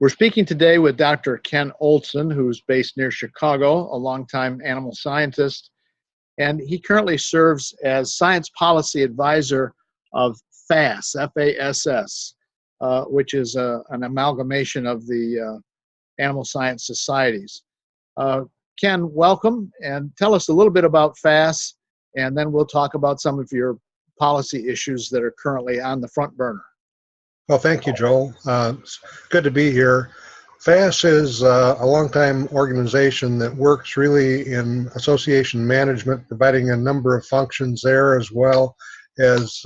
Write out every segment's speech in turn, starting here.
We're speaking today with Dr. Ken Olson, who's based near Chicago, a longtime animal scientist, and he currently serves as Science Policy Advisor of FASS, F-A-S-S, which is an amalgamation of the animal science societies. Ken, welcome, and tell us a little bit about FASS, and then we'll talk about some of your policy issues that are currently on the front burner. Well, thank you, Joel. It's good to be here. FASS is a longtime organization that works really in association management, providing a number of functions there, as well as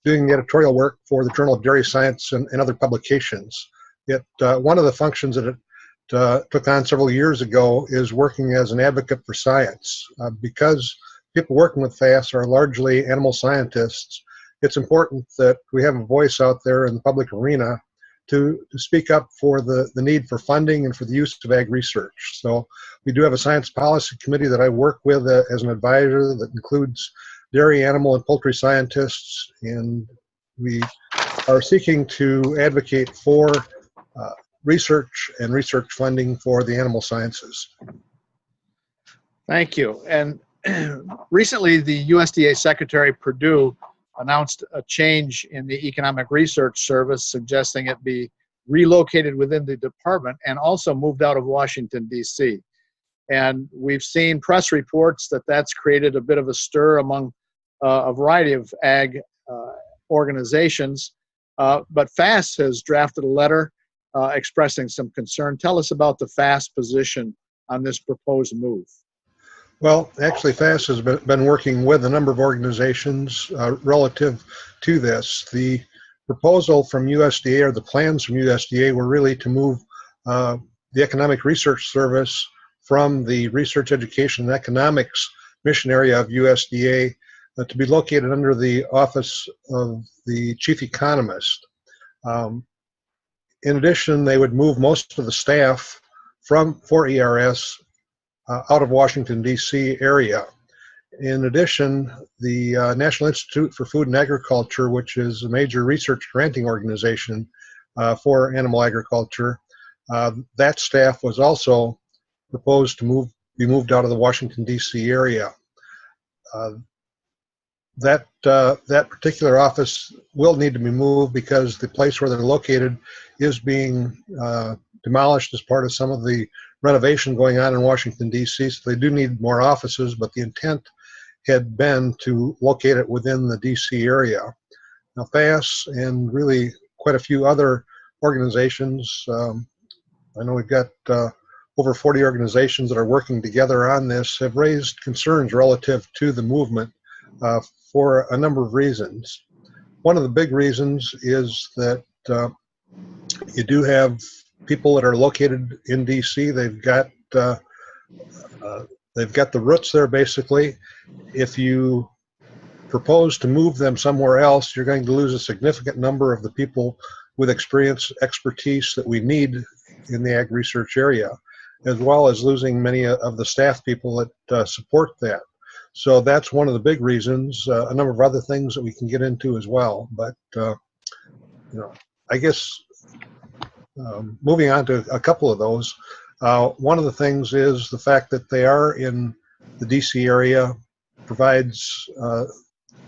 doing editorial work for the Journal of Dairy Science and other publications. One of the functions that it took on several years ago is working as an advocate for science. Because people working with FASS are largely animal scientists, it's important that we have a voice out there in the public arena to speak up for the need for funding and for the use of ag research. So we do have a science policy committee that I work with as an advisor that includes dairy, animal, and poultry scientists, and we are seeking to advocate for research and research funding for the animal sciences. Thank you. And recently, the USDA Secretary Perdue announced a change in the Economic Research Service, suggesting it be relocated within the department and also moved out of Washington, D.C. And we've seen press reports that that's created a bit of a stir among a variety of ag organizations. But FASS has drafted a letter expressing some concern. Tell us about the FASS position on this proposed move. Well, actually, FASS has been working with a number of organizations relative to this. The proposal from USDA, or the plans from USDA, were really to move the Economic Research Service from the Research, Education, and Economics mission area of USDA to be located under the Office of the Chief Economist. In addition, they would move most of the staff for ERS out of Washington, D.C. area. In addition, the National Institute for Food and Agriculture, which is a major research granting organization for animal agriculture, that staff was also proposed to be moved out of the Washington, D.C. area. That particular office will need to be moved because the place where they're located is being demolished as part of some of the renovation going on in Washington, D.C. So they do need more offices, but the intent had been to locate it within the D.C. area. Now, FASS and really quite a few other organizations, I know we've got over 40 organizations that are working together on this, have raised concerns relative to the movement for a number of reasons. One of the big reasons is that you do have people that are located in DC. They've got the roots there, basically. If you propose to move them somewhere else, you're going to lose a significant number of the people with experience, expertise that we need in the ag research area, as well as losing many of the staff people that support that. So that's one of the big reasons. A number of other things that we can get into as well. But I guess moving on to a couple of those, one of the things is the fact that they are in the DC area provides,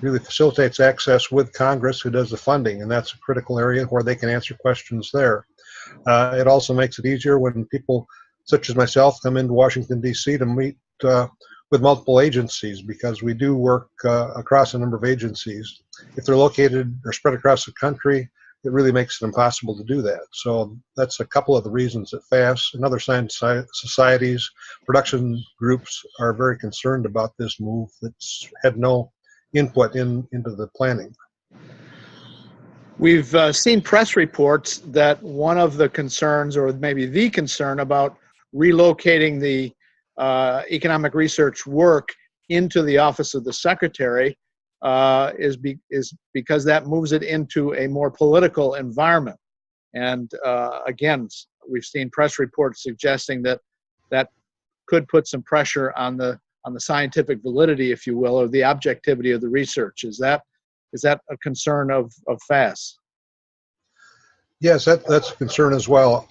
really facilitates access with Congress, who does the funding, and that's a critical area where they can answer questions there. It also makes it easier when people such as myself come into Washington, D.C. to meet with multiple agencies, because we do work across a number of agencies. If they're located or spread across the country, it really makes it impossible to do that. So that's a couple of the reasons that FASS and other science societies, production groups are very concerned about this move that's had no input into the planning. We've seen press reports that one of the concerns, or maybe the concern, about relocating the economic research work into the office of the secretary is because that moves it into a more political environment. And again, we've seen press reports suggesting that that could put some pressure on the scientific validity, if you will, or the objectivity of the research. Is that a concern of FASS? Yes, that's a concern as well.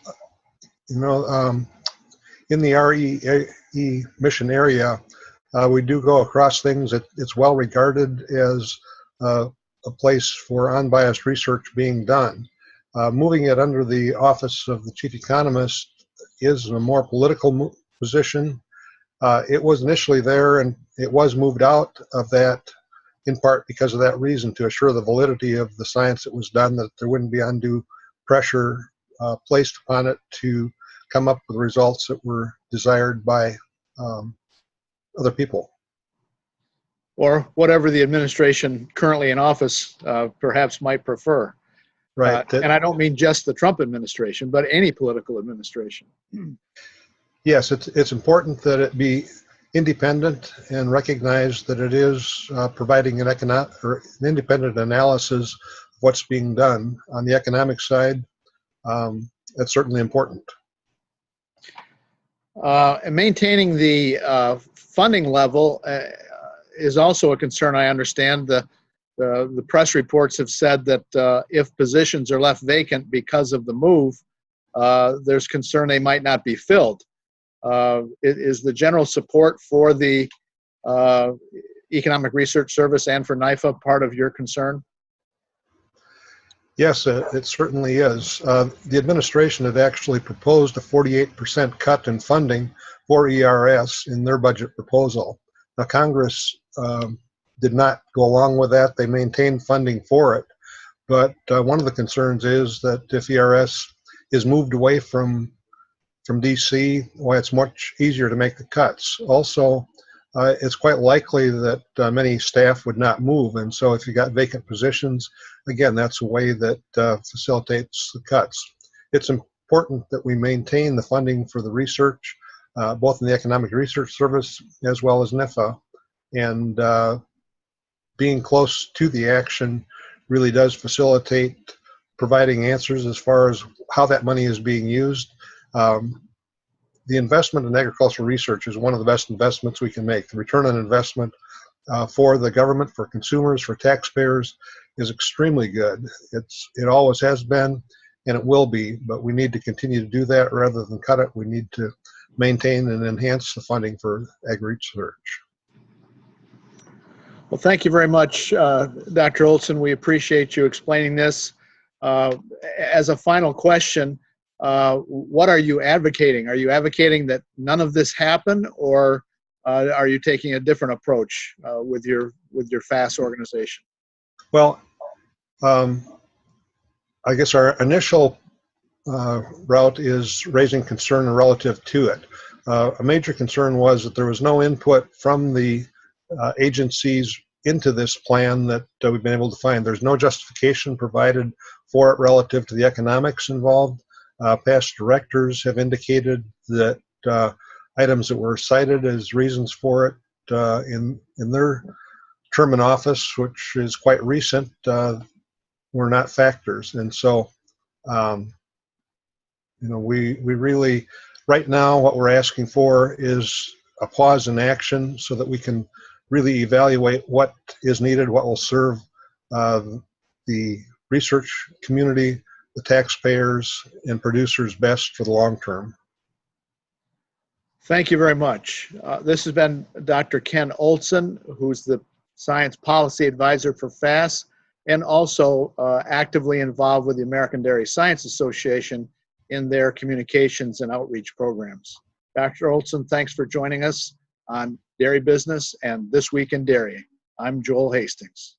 You know, in the REE mission area, we do go across things. It's well regarded as a place for unbiased research being done. Moving it under the office of the chief economist is a more political position. It was initially there, and it was moved out of that in part because of that reason, to assure the validity of the science that was done, that there wouldn't be undue pressure placed upon it to come up with results that were desired by other people. Or whatever the administration currently in office perhaps might prefer. Right. And I don't mean just the Trump administration, but any political administration. Yes, it's important that it be independent and recognize that it is providing an independent analysis of what's being done on the economic side. That's certainly important. And maintaining the funding level is also a concern, I understand. The press reports have said that if positions are left vacant because of the move, there's concern they might not be filled. Is the general support for the Economic Research Service and for NIFA part of your concern? Yes, it certainly is. The administration had actually proposed a 48% cut in funding for ERS in their budget proposal. Now, Congress did not go along with that. They maintained funding for it. But one of the concerns is that if ERS is moved away from DC, why it's much easier to make the cuts. Also, it's quite likely that many staff would not move, and so if you got vacant positions, again, that's a way that facilitates the cuts. It's important that we maintain the funding for the research, both in the Economic Research Service as well as NIFA, and being close to the action really does facilitate providing answers as far as how that money is being used. The investment in agricultural research is one of the best investments we can make. The return on investment for the government, for consumers, for taxpayers is extremely good. It always has been, and it will be, but we need to continue to do that rather than cut it. We need to maintain and enhance the funding for ag research. Well, thank you very much, Dr. Olson. We appreciate you explaining this. As a final question, what are you advocating? Are you advocating that none of this happen, or are you taking a different approach with your FAS organization? Well, I guess our initial route is raising concern relative to it. A major concern was that there was no input from the agencies into this plan that we've been able to find. There's no justification provided for it relative to the economics involved. Past directors have indicated that items that were cited as reasons for it in their term in office, which is quite recent, were not factors. And so, we really, right now, what we're asking for is a pause in action so that we can really evaluate what is needed, what will serve the research community, the taxpayers, and producers best for the long term. Thank you very much. This has been Dr. Ken Olson, who's the Science Policy Advisor for FAS and also actively involved with the American Dairy Science Association in their communications and outreach programs. Dr. Olson, thanks for joining us on Dairy Business and This Week in Dairy. I'm Joel Hastings.